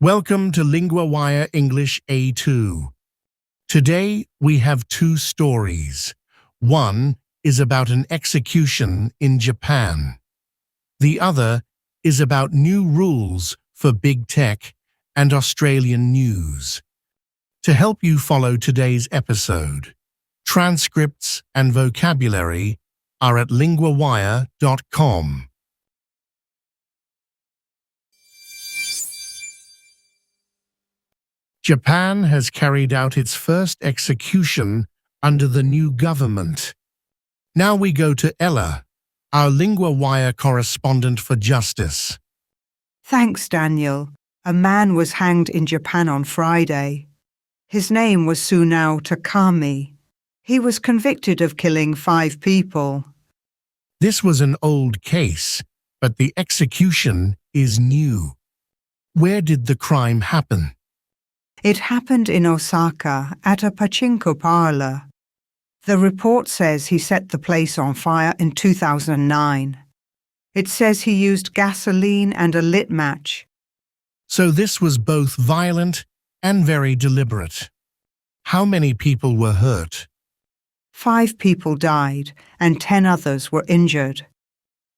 Welcome to LinguaWire English A2. Today we have two stories. One is about an execution in Japan. The other is about new rules for big tech and Australian news. To help you follow today's episode, transcripts and vocabulary are at linguawire.com. Japan has carried out its first execution under the new government. Now we go to Ella, our LinguaWire correspondent for justice. Thanks, Daniel. A man was hanged in Japan on Friday. His name was Sunao Takami. He was convicted of killing 5 people. This was an old case, but the execution is new. Where did the crime happen? It happened in Osaka at a pachinko parlor. The report says he set the place on fire in 2009. It says he used gasoline and a lit match. So this was both violent and very deliberate. How many people were hurt? 5 people died and 10 others were injured.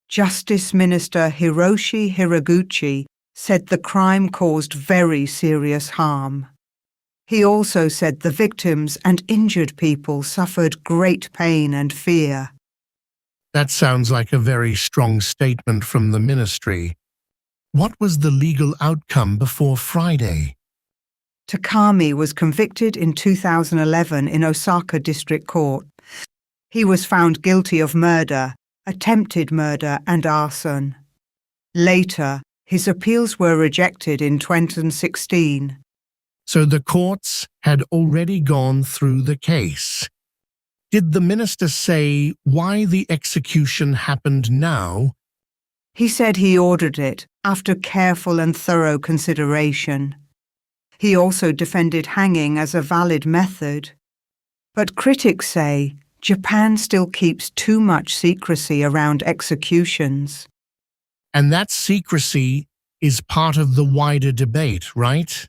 Justice Minister Hiroshi Hiraguchi said the crime caused very serious harm. He also said the victims and injured people suffered great pain and fear. That sounds like a very strong statement from the ministry. What was the legal outcome before Friday? Takami was convicted in 2011 in Osaka District Court. He was found guilty of murder, attempted murder and arson. Later, his appeals were rejected in 2016. So the courts had already gone through the case. Did the minister say why the execution happened now? He said he ordered it after careful and thorough consideration. He also defended hanging as a valid method. But critics say Japan still keeps too much secrecy around executions. And that secrecy is part of the wider debate, right?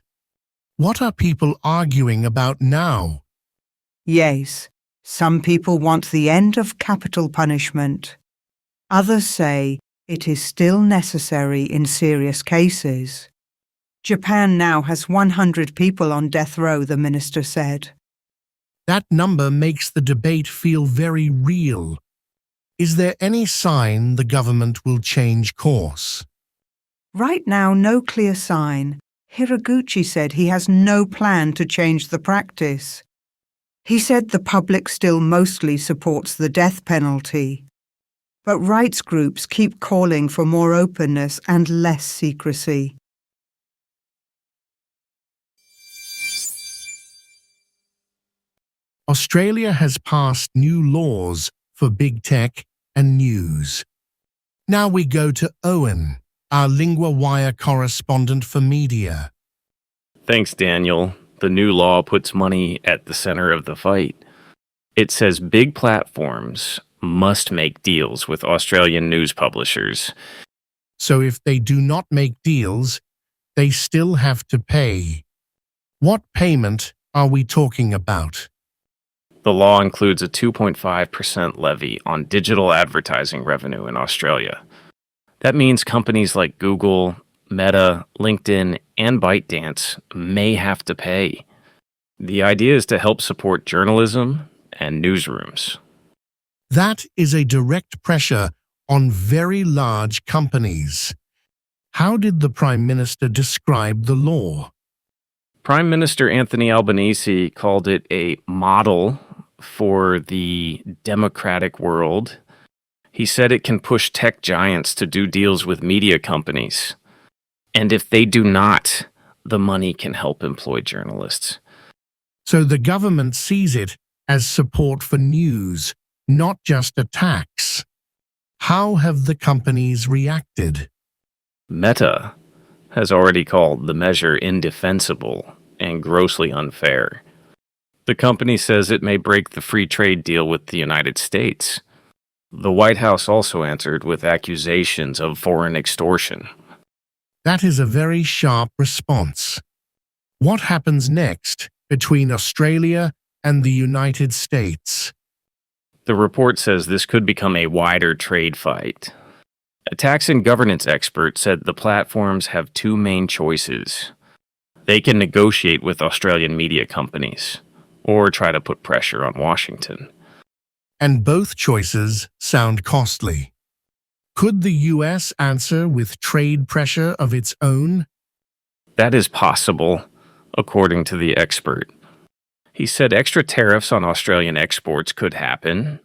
What are people arguing about now? Yes, some people want the end of capital punishment. Others say it is still necessary in serious cases. Japan now has 100 people on death row, the minister said. That number makes the debate feel very real. Is there any sign the government will change course? Right now, no clear sign. Hiraguchi said he has no plan to change the practice. He said the public still mostly supports the death penalty. But rights groups keep calling for more openness and less secrecy. Australia has passed new laws for big tech and news. Now we go to Owen, our LinguaWire correspondent for media. Thanks, Daniel. The new law puts money at the center of the fight. It says big platforms must make deals with Australian news publishers. So if they do not make deals, they still have to pay. What payment are we talking about? The law includes a 2.5% levy on digital advertising revenue in Australia. That means companies like Google, Meta, LinkedIn, and ByteDance may have to pay. The idea is to help support journalism and newsrooms. That is a direct pressure on very large companies. How did the Prime Minister describe the law? Prime Minister Anthony Albanese called it a model for the democratic world. He said it can push tech giants to do deals with media companies. And if they do not, the money can help employ journalists. So the government sees it as support for news, not just a tax. How have the companies reacted? Meta has already called the measure indefensible and grossly unfair. The company says it may break the free trade deal with the United States. The White House also answered with accusations of foreign extortion, That is a very sharp response. What happens next between Australia and the United States? The report says this could become a wider trade fight. A tax and governance expert said the platforms have two main choices. They can negotiate with Australian media companies, or try to put pressure on Washington. And both choices sound costly. Could the US answer with trade pressure of its own? That is possible, according to the expert. He said extra tariffs on Australian exports could happen.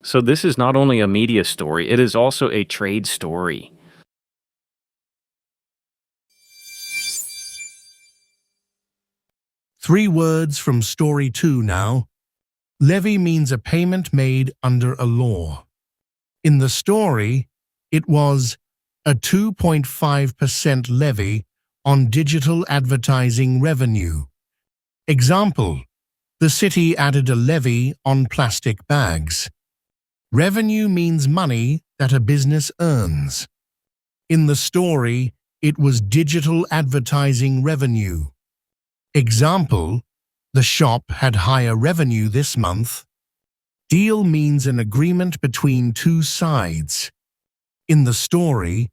So this is not only a media story, it is also a trade story. Three words from story 2 now. Levy means a payment made under a law. In the story, it was a 2.5% levy on digital advertising revenue. Example: the city added a levy on plastic bags. Revenue means money that a business earns. In the story, it was digital advertising revenue. Example: the shop had higher revenue this month. Deal means an agreement between two sides. In the story,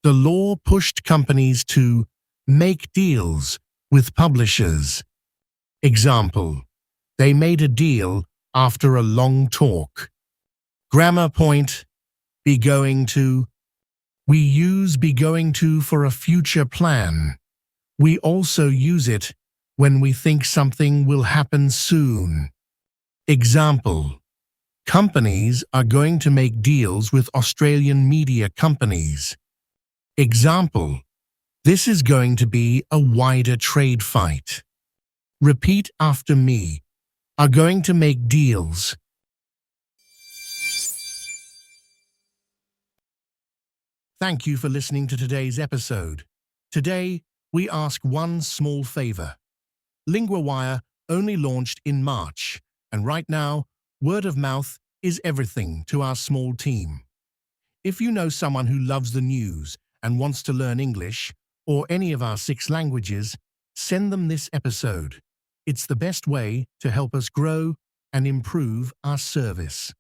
the law pushed companies to make deals with publishers. Example: they made a deal after a long talk. Grammar point: be going to. We use be going to for a future plan. We also use it when we think something will happen soon. Example: companies are going to make deals with Australian media companies. Example: this is going to be a wider trade fight. Repeat after me. Are going to make deals. Thank you for listening to today's episode. Today, we ask one small favor. LinguaWire only launched in March, and right now, word of mouth is everything to our small team. If you know someone who loves the news and wants to learn English, or any of our 6 languages, send them this episode. It's the best way to help us grow and improve our service.